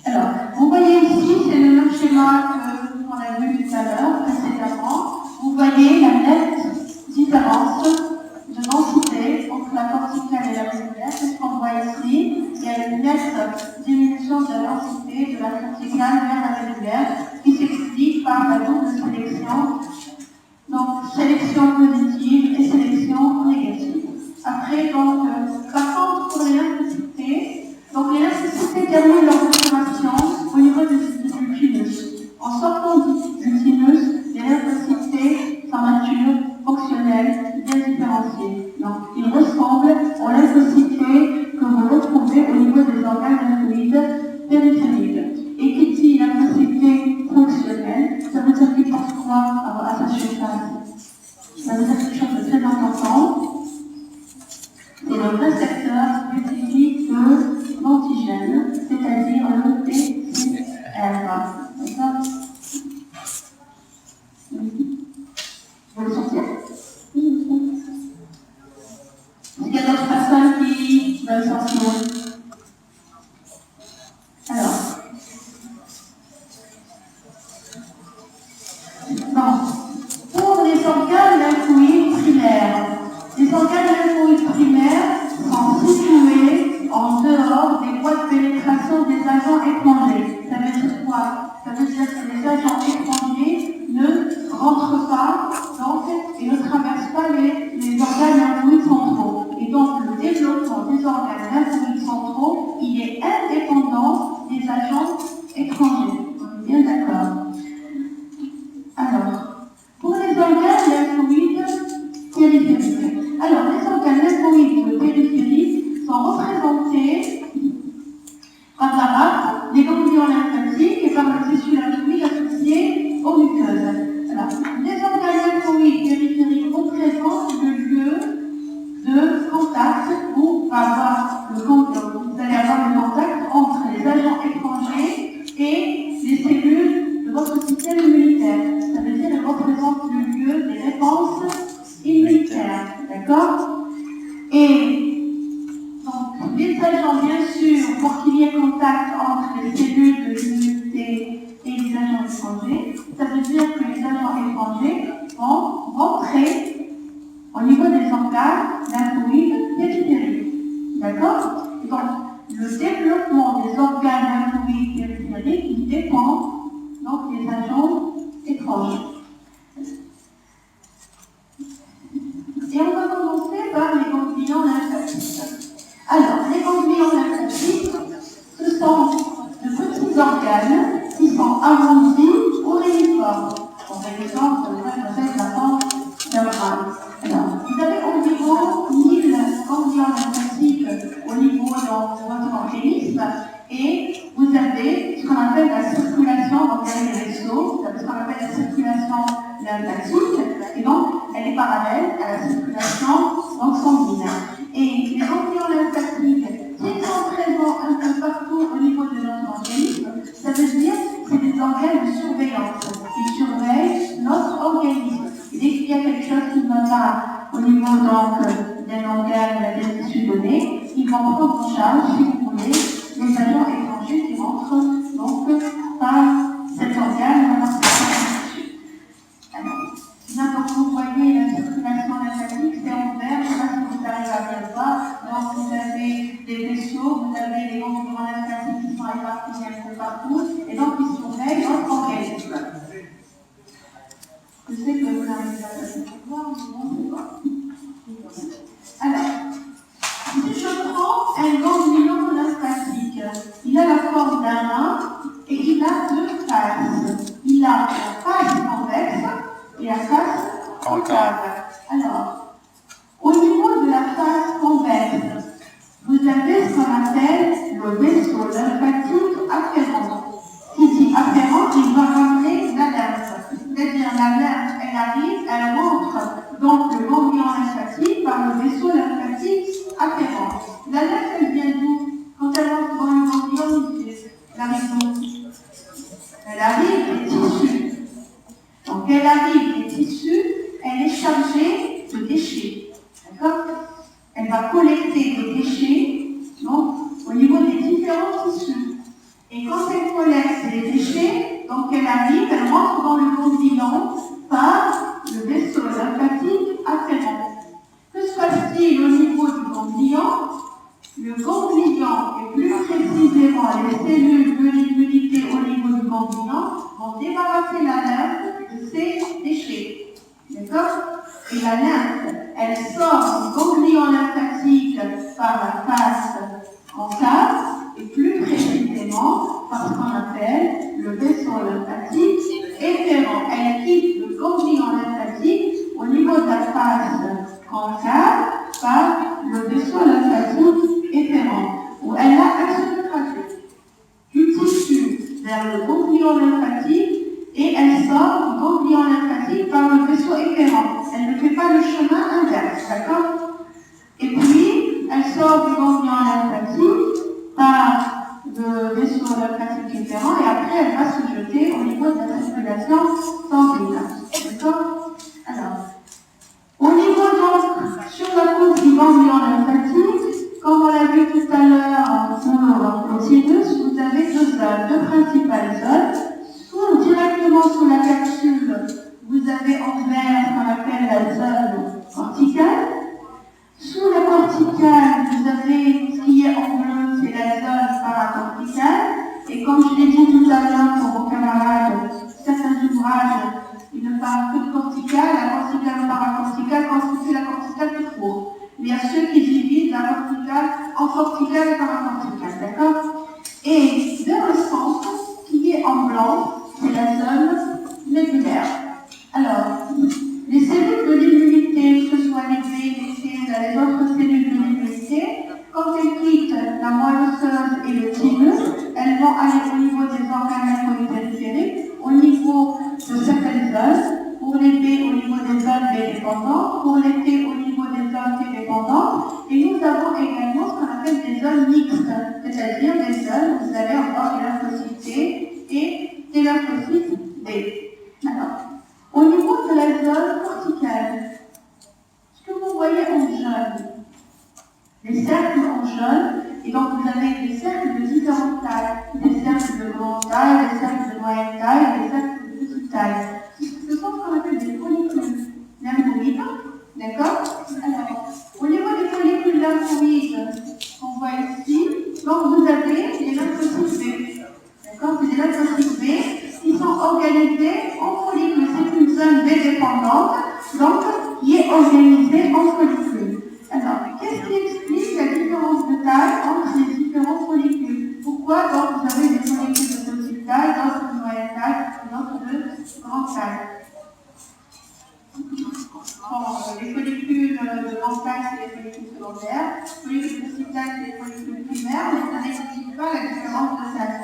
Alors, vous voyez ici, c'est le même schéma qu'on a vu tout à l'heure, précédemment. Vous voyez la nette différence de densité entre la corticale et la régulière. C'est ce qu'on voit ici. Il y a une nette diminution de la densité de la corticale vers la régulière qui s'explique par la double sélection. Donc, sélection positive et sélection négative. Après, donc, par contre, pour les lymphocytes, donc les lymphocytes terminent leur consommation au niveau du sinus. En sortant du sinus, les lymphocytes sont matures, fonctionnels, bien différenciés. Donc, ils ressemblent aux lymphocytes que vous retrouvez au niveau des organes lymphoïdes périphériques. Et qui dit lymphocytes fonctionnels, ça veut dire qu'ils portent quoi à sa surface? La veut dire quelque chose de très important. C'est le récepteur spécifique de l'antigène, c'est-à-dire le PCR. D'accord? Vous voulez sortir? Est-ce qu'il y a d'autres personnes qui veulent sortir? Alors, bon, pour les organes lymphoïdes primaires, les organes lymphoïdes primaires sont situés en dehors des voies de pénétration des agents étrangers. Ça veut dire quoi? Ça veut dire que les agents étrangers ne rentrent pas donc, et ne traversent pas les organes lymphoïdes centraux. Et donc, le développement des organes lymphoïdes centraux, il est indépendant des agents étrangers. On est bien d'accord? Alors, pour les organes lymphoïdes périphériques. Alors, les organes lymphoïdes périphériques sont représentés par la rate, les ganglions lymphatiques et par le tissu lymphoïde associé aux muqueuses. Alors, les organes lymphoïdes périphériques représentent le lieu de contact où vous allez avoir le contact entre les agents étrangers et les cellules de votre système immunitaire. Ça veut dire qu'elles représentent le lieu des réponses immunitaires. D'accord? Et donc, les agents, bien sûr, pour qu'il y ait contact entre les cellules de l'immunité et les agents étrangers, ça veut dire que les agents étrangers vont rentrer au niveau des organes lymphoïdes périphériques. D'accord? Et donc, le développement des organes lymphoïdes périphériques, il dépend donc des agents étrangers. Et on va commencer par les ganglions lymphatiques. Alors, les ganglions lymphatiques, ce sont de petits organes qui sont arrondis ou réuniformes. Par exemple, la forme d'un bras. Alors, vous avez environ 1000 ganglions lymphatiques au niveau de votre organisme et vous avez ce qu'on appelle la circulation, donc il y a les vaisseaux, vous avez ce qu'on appelle la circulation lymphatique et donc elle est parallèle à la circulation sanguine. Et les ganglions lymphatiques qui sont présents un peu partout au niveau de notre organisme, ça veut dire que c'est des organes de surveillance. Ils surveillent notre organisme. Et dès qu'il y a quelque chose qui ne va pas au niveau d'un organe, d'un tissu donné, ils vont prendre en charge, si vous voulez, les agents étrangers qui rentrent donc par cet organe, par cet tissu. Alors, quand vous voyez la circulation lymphatique, c'est en vert, je ne sais pas si vous arrivez à bien voir. Donc, vous avez des vaisseaux, vous avez des ganglions lymphatiques qui sont répartis un peu partout, et donc ils surveillent votre organisme. Je sais que vous n'arrivez pas à voir, mais bon, c'est pas. Alors, si je prends un ganglion lymphatique, il a la forme d'un rein et il a deux faces. Il a la face convexe et la face concave. Alors, au niveau de la face convexe, vous avez ce qu'on appelle le vaisseau lymphatique afférent. Qui dit afférent, il va ramener la lymphe. C'est-à-dire la lymphe, elle arrive, elle rentre dans le ganglion lymphatique par le vaisseau lymphatique afférent. La lymphe, elle vient d'où? Quand elle rentre dans le ganglion, elle arrive d'où? Elle arrive des tissus. Donc elle arrive des tissus, elle est chargée de déchets. D'accord? Elle va collecter des déchets donc, au niveau des différents tissus. Et quand elle collecte les déchets, donc elle arrive, elle rentre dans le ganglion par le vaisseau lymphatique afférent. Que se passe-t-il au niveau du ganglion? Le ganglion, et plus précisément les cellules de l'immunité au niveau du ganglion, vont débarrasser la lymphe de ces déchets. D'accord? Et la lymphe, elle sort du ganglion lymphatique par la face concave, et plus précisément par ce qu'on appelle le vaisseau lymphatique efférent. Elle quitte le ganglion lymphatique au niveau de la face concave par le vaisseau lymphatique efférent, où elle a infiltré du tissu vers le ganglion lymphatique et elle sort du ganglion lymphatique par le vaisseau efférent. Elle ne fait pas dépendantes, pour l'été au niveau des zones T dépendantes, et nous avons également ce qu'on appelle des zones mixtes, c'est-à-dire des zones où vous allez avoir des lymphocytes T et des lymphocytes B. Alors, au niveau de la zone corticale, ce que vous voyez en jaune, les cercles en jaune, et donc vous avez des cercles de différentes tailles, des cercles de grande taille, des cercles de moyenne taille, des cercles de petite taille. Ce sont ce qu'on appelle des follicules lymphoïdes, d'accord? Alors, au niveau des follicules lymphoïdes qu'on voit ici, donc vous avez les lymphocytes B, d'accord? C'est des lymphocytes B qui sont organisés en follicules. C'est une zone B dépendante, donc qui est organisée en follicules. Alors, qu'est-ce qui explique la différence de taille entre les différents follicules? Pourquoi donc vous avez des follicules de petite taille, d'autres de moyenne taille, d'autres de grande taille? Bon, les follicules de grande taille, c'est les follicules secondaires, les follicules de petite taille, c'est les follicules primaires, mais ça n'explique pas la différence de taille.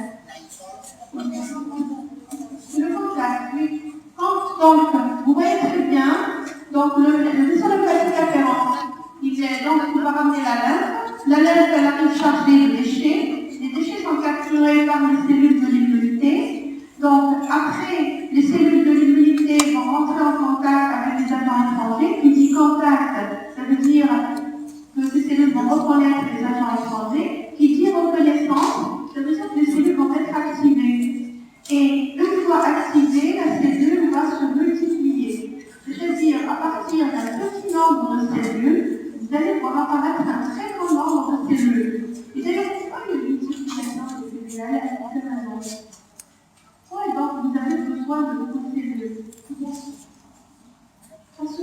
Le contact, oui. Donc, vous voyez très bien, donc le vaisseau lymphatique afférent, il va ramener la lymphe elle arrive chargée de déchets, les déchets sont capturés par les cellules de l'immunité, donc après, les cellules de l'immunité vont rentrer en contact avec les agents étrangers, qui dit contact, ça veut dire que ces cellules vont reconnaître les agents étrangers, qui dit reconnaissance, ça veut dire que les cellules vont être activées. Et une fois activée, la cellule va se multiplier. C'est-à-dire, à partir d'un petit nombre de cellules, vous allez voir apparaître un très grand nombre de cellules. Et d'ailleurs, pourquoi il y a une multiplication de cellules? Elle est très importante. Pourquoi donc vous avez besoin de beaucoup de cellules? Parce que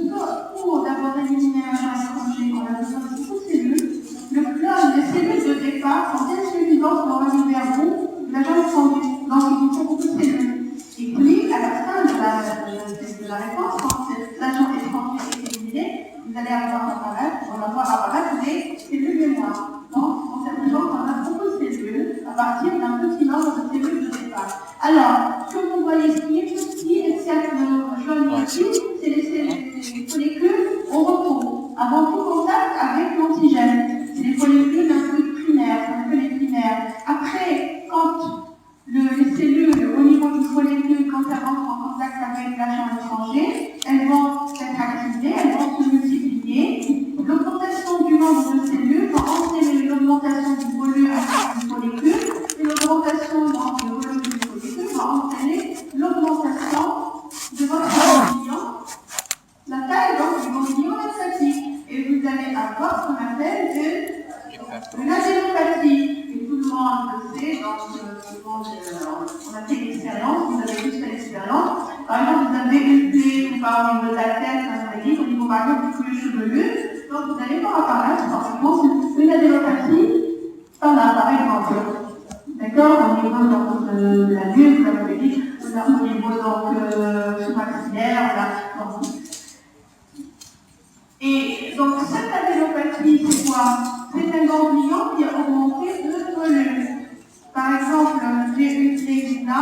pour d'abord éliminer un agent étranger, on a besoin de beaucoup de cellules. Le clone des cellules de départ sont bien suffisantes pour arriver à vous, l'agent étranger. Donc il vous faut beaucoup de cellules. Et puis, à la fin de la réponse, quand l'agent étranger est éliminé, vous allez avoir apparaître des cellules mémoire. Donc, on sait toujours qu'on a beaucoup de cellules à partir d'un petit nombre de cellules de départ. Alors, ce que vous voyez ici, les cercles jaunes ici, c'est les follicules au repos, avant tout contact avec l'antigène. C'est les follicules un peu primaires, un peu les primaires. Après, quand les cellules au niveau du follicule, quand elles rentrent en contact avec l'agent étranger, elles vont être activées, elles vont se multiplier. L'augmentation du nombre de cellules va entraîner l'augmentation du volume du follicule, et l'augmentation du volume du follicule va entraîner l'augmentation de votre ganglion, la taille donc du ganglion lymphatique. Et vous allez avoir ce qu'on appelle une adénopathie. Et tout le monde le sait, donc on a fait l'expérience, vous avez tous fait l'expérience. Par exemple, vous avez une plaie ou par au niveau de la tête, au niveau par exemple du cuir chevelu, donc vous allez voir apparaître une adénopathie par là, par exemple. D'accord? Au niveau donc, de la nuque, comme je l'ai dit, au niveau sous-maxillaire, donc. Et donc cette adénopathie, c'est quoi? C'est un ganglion qui a augmenté de volume. Par exemple, j'ai une plaie là,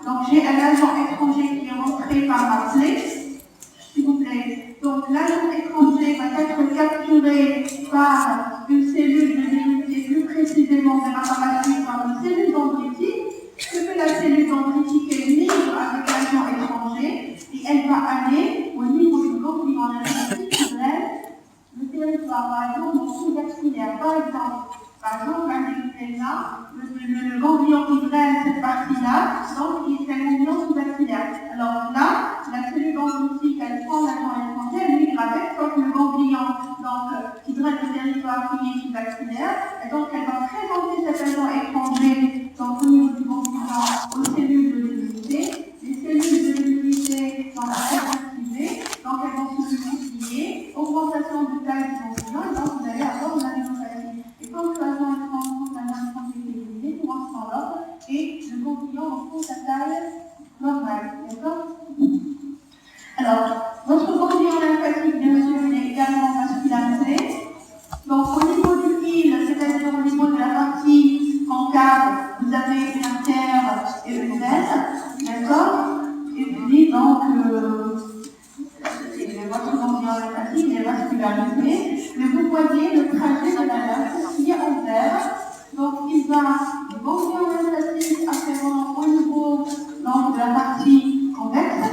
donc j'ai un agent étranger qui est rentré par ma plaie, s'il vous plaît. Donc l'agent étranger va être capturé par une cellule de l'immunité, plus précisément vers apparatus par une cellule dendritique. Ce que la cellule dendritique est migre avec l'agent étranger et elle va aller au niveau du ganglion lymphatique qui draine le territoire, par exemple, mon sous-vaccinaire. Par exemple, là, le ganglion qui draine cette partie-là, donc il est un ganglion sous-vaccinaire. Alors là, la cellule dendritique, elle prend l'agent étranger, elle migre avec, sauf le ganglion qui draine le territoire qui est sous-vaccinaire, et donc elle va présenter cet agent étranger donc, au niveau du ganglion aux cellules de l'immunité. Les cellules de l'immunité sont activées, donc elles vont se multiplier, augmentation de taille du ganglion, et donc vous allez avoir une adénopathie. Et quand l'agent étranger est éliminé, tout rentre dans l'ordre, et le ganglion retrouve sa taille normale. D'accord? Alors, votre ganglion lymphatique, bien sûr, il est également vascularisé. Donc, au niveau du fil, c'est-à-dire au niveau de la partie concave, vous avez une artère et une veine. D'accord? Et puis, donc, votre ganglion lymphatique vascularisé, mais vous voyez le trajet de la lymphe qui est en vert. Donc il va du ganglion lymphatique afférent au niveau donc, de la partie convexe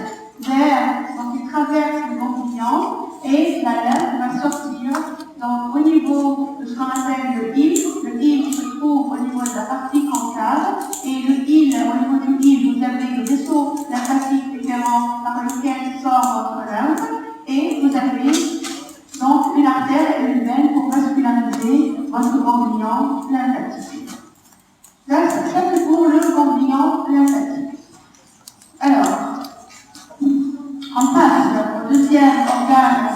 donc il traverse le ganglion et la lymphe va sortir donc, au niveau de ce qu'on appelle le hile. Le hile se trouve au niveau de la partie concave et le hile, au niveau du hile, vous avez le vaisseau lymphatique différent par lequel sort votre lymphe et vous avez donc une artère et une veine pour vasculariser votre ganglion lymphatique. Là, ça c'est pour le ganglion lymphatique. Alors, on passe au deuxième organe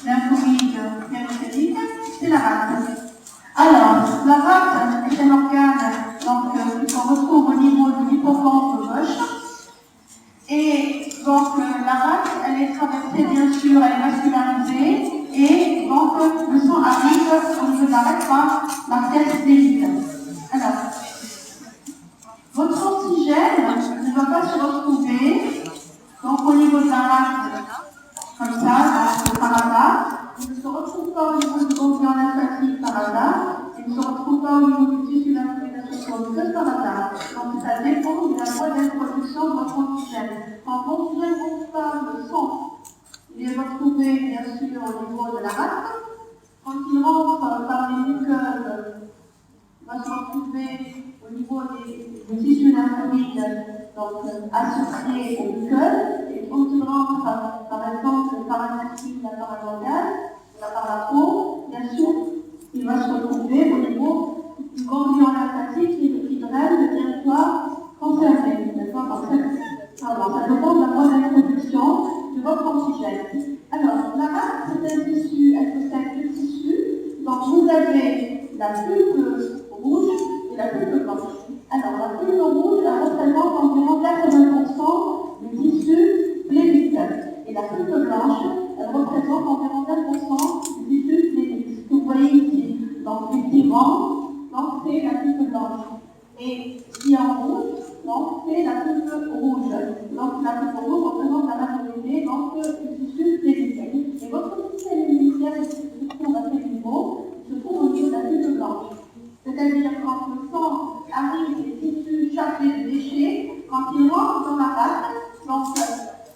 lymphoïde périphérique, c'est la rate. Alors, la rate est un organe qu'on retrouve au niveau de l'hippocampe gauche. Et donc, la rate, elle est traversée, bien sûr, elle est vascularisée. Et donc, le sang arrive au niveau de la rate par l'artère splénique. Alors, votre oxygène ne va pas se retrouver donc, au niveau de la rate, comme ça, par hasard. Il ne se retrouve pas au niveau du ganglion lymphatique par hasard. Il ne se retrouve pas au niveau du tissu lymphatique par hasard. Donc, ça dépend de la voie d'introduction de votre oxygène. Quand l'oxygène rentre le sang, il est retrouvé, bien sûr, au niveau de la rate. Quand il rentre par les muqueuses, il va se retrouver au niveau des tissus lymphoïdes associés aux muqueuses. Et quand il rentre, par exemple, par un tissu de la paragangale, par la peau, bien sûr, il va se retrouver au niveau du ganglion lymphatique qui draine le territoire concerné. D'accord? Ça dépend de la voie d'introduction de votre oxygène. Alors, la rate, c'est un tissu, elle possède deux tissus. Donc, vous avez la pulpe rouge et la pulpe blanche. Alors, la pulpe rouge, elle représente environ 80% du tissu plénique. Et la pulpe blanche, elle représente environ 20% du tissu plénique. Ce que vous voyez ici, donc les petits rangs, donc c'est la pulpe blanche. Et ce qui est en rouge, donc c'est la pulpe rouge. Donc la pulpe rouge représente la majorité du tissu plénique. Et votre système immunitaire se trouve à quel niveau? Se trouve au niveau de la pulpe blanche. C'est-à-dire quand le sang arrive des tissus chargés de déchets, quand il rentre dans la rate, donc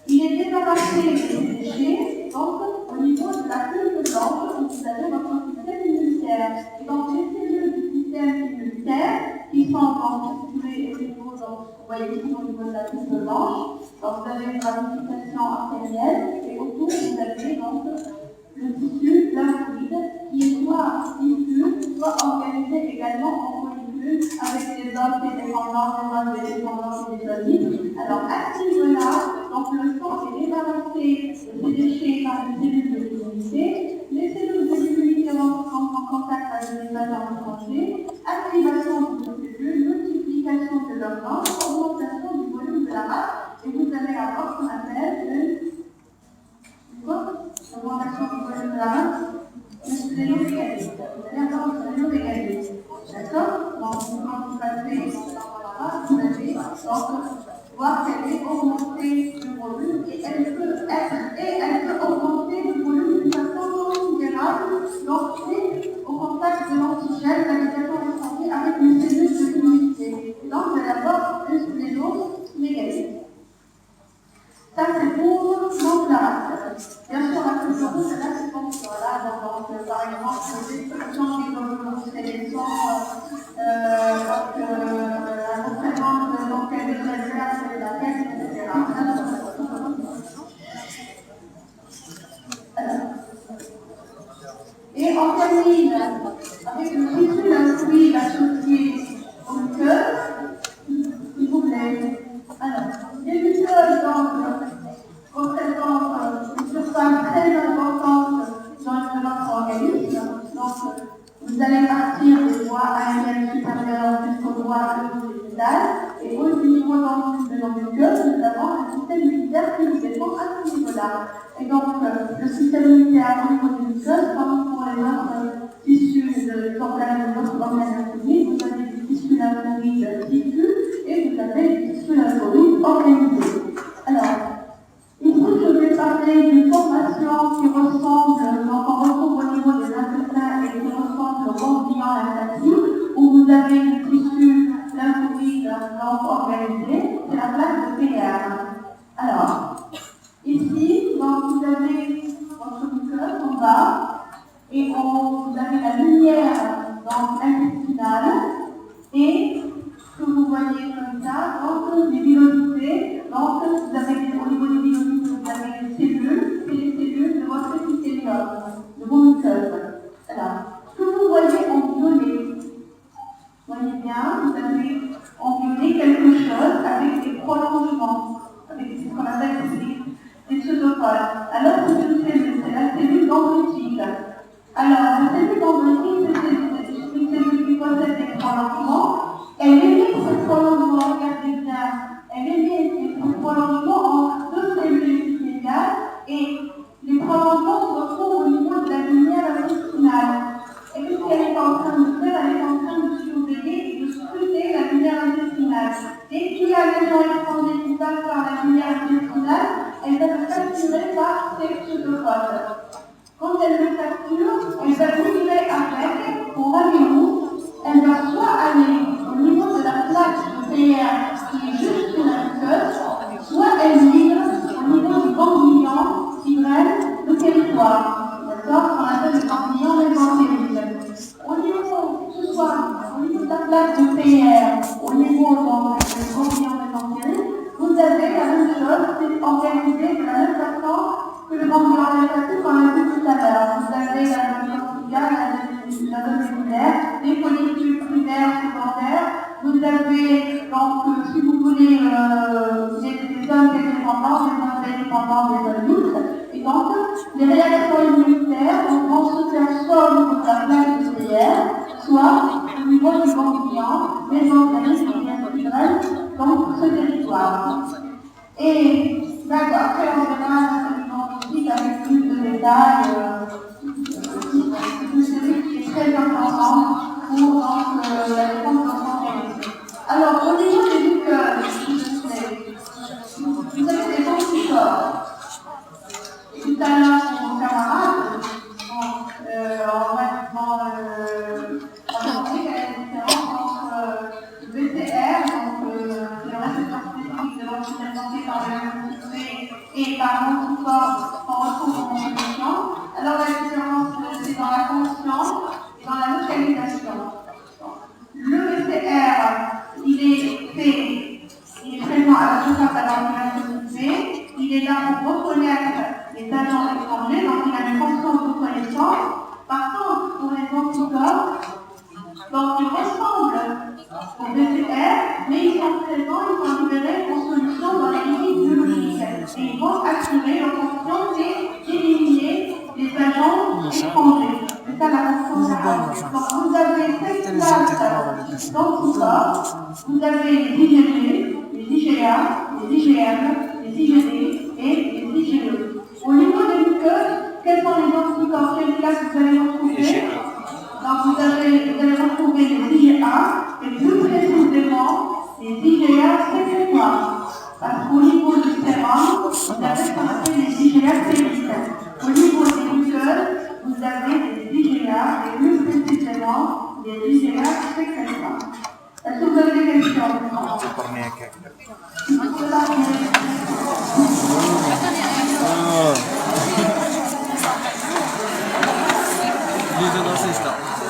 il est débarrassé des déchets, donc au niveau de la pulpe blanche, où vous avez votre système immunitaire. Et donc les cellules du système immunitaire, qui sont constituées au niveau, donc vous voyez ici au niveau de la pulpe blanche, donc vous avez une ramification artérielle, et autour vous avez donc le tissu lymphoïde qui est soit diffus, soit organisé également en molécules avec des zones dépendants, des zones indépendantes et des zones. Alors à ce niveau-là, donc le sang est débarrassé de ces déchets par les cellules de l'immunité. Les cellules de l'immunité rentrent en contact avec les agents étrangers, activation de nos cellules, multiplication de leurs normes, augmentation du volume de la masse, et vous allez avoir ce qu'on appelle l'augmentation du volume de la masse, une splénomégalie. Vous allez avoir une splénomégalie. D'accord? Donc, quand vous passez dans la masse, vous allez donc voir qu'elle est augmentée de volume et elle peut augmenter le volume d'une façon considérable. Donc, c'est au contact de l'antigène, la médiation étrangère avec une cellule de l'immunité. Et donc, vous allez avoir une splénomégalie. Ça, c'est pour donc, la rate. Bien sûr, la pulpe rouge, là, c'est donc, voilà, donc, par exemple, les expressions qui vont vous sélectionner, la représente, donc, elle est réserve, la caisse, etc. Et on termine avec le tissu lymphoïde associé aux muqueuses, s'il vous plaît. Alors, les muqueuses, donc, représentent une surface très importante dans notre organisme. Donc, vous allez partir des voies aériennes supérieures jusqu'aux voies abdominales. Et au niveau de nos muqueuses, nous avons un système immunitaire qui nous dépend à ce niveau-là. Et donc, le système immunitaire au niveau des muqueuses, comme pour les autres tissus des organes de notre organisme, vous avez des tissus lymphoïdes diffus et vous avez des tissus lymphoïdes organisés. Alors, ici, je vais parler d'une formation qui ressemble, donc on retrouve foie. Et vous avez la lumière dans l'intestinale. Et ce que vous voyez comme ça, donc des villosités. Donc vous avez au niveau des villosités, vous avez les cellules, c'est les cellules de votre épithélium, de vos muqueuses. Alors, ce que vous voyez en violet, voyez bien, vous avez en violet quelque chose avec des prolongements, avec ce qu'on appelle des pseudopodes. Alors c'est une cellule, c'est la cellule dendritique. Alors la cellule dendritique, c'est une cellule qui possède des prolongements. Elle émet ces prolongements, regardez bien, elle émet ces prolongements en deux cellules épithéliales et les prolongements se retrouvent au niveau de la lumière intestinale. Et qu'est-ce qu'elle est en train de faire? Elle est en train de surveiller et de scruter la lumière intestinale. Dès qu'il y a des gens étrangers qui passent par la lumière intestinale, elle va le capturer par ses pseudopodes. Quand elle le capture, elle va migrer avec au rayon. Elle va soit aller au niveau de la plaque de PR qui est juste sur la muqueuse, soit elle migre au niveau du ganglion qui draine le territoire. D'accord? On appelle le ganglion mésentérique. Au niveau, que ce soit au niveau de la plaque de PR, au niveau du ganglion mésentérique, vous avez la même chose, c'est organisé de la même façon que le ganglion lymphatique qu'on a vu tout à l'heure. Vous avez la ganglion la zone cellulaire, les follicules primaires, secondaires. Vous avez, donc, si vous voulez, des zones indépendantes, des zones indépendantes, des zones mixtes. Et donc, les réactions immunitaires vont se faire soit au niveau de la plaque de PR, soit au niveau du ganglion, des organismes qui viennent donc ce territoire. Et d'accord, après on verra avec plus de détails, une série qui est très importante pour la défense de notre organisme. Alors, au niveau des muqueuses, vous avez des anticorps. Tout à l'heure, pour vos camarades, on va montrer quelle est la différence entre le BCR, donc le récepteur spécifique de l'antigène présenté par le lymphocyte et par l'anticorps qu'on retrouve en solution. Alors la différence, c'est dans la conscience et dans la localisation. Le BCR, il est présent à la surface alors de lymphocyte. Il est là pour reconnaître les agents étrangers, donc il a une fonction de reconnaissance. Par contre, pour les anticorps, donc ils ressemblent au BCR, mais ils sont présents, ils sont libérés en solution dans les limites biologiques. Et ils vont assurer leur fonction, c'est d'éliminer les agents étrangers. C'est ça la fonction générale. Donc vous avez cette classe d'anticorps, vous avez les IgG, les IgA, les IgM, les IgD et les IgE. Au niveau des muqueuses, quels sont les anticorps? Quelle classe vous allez retrouver? Donc vous allez retrouver les IgA et plus précisément les IgA sécrétoires. Parce qu'au niveau du sérum, vous avez ce qu'on appelle les IgA sériques. Au niveau des muqueuses, vous avez les IgA et plus précisément les IgA sécrétoires. Est-ce que vous avez des questions?リードの選手だ。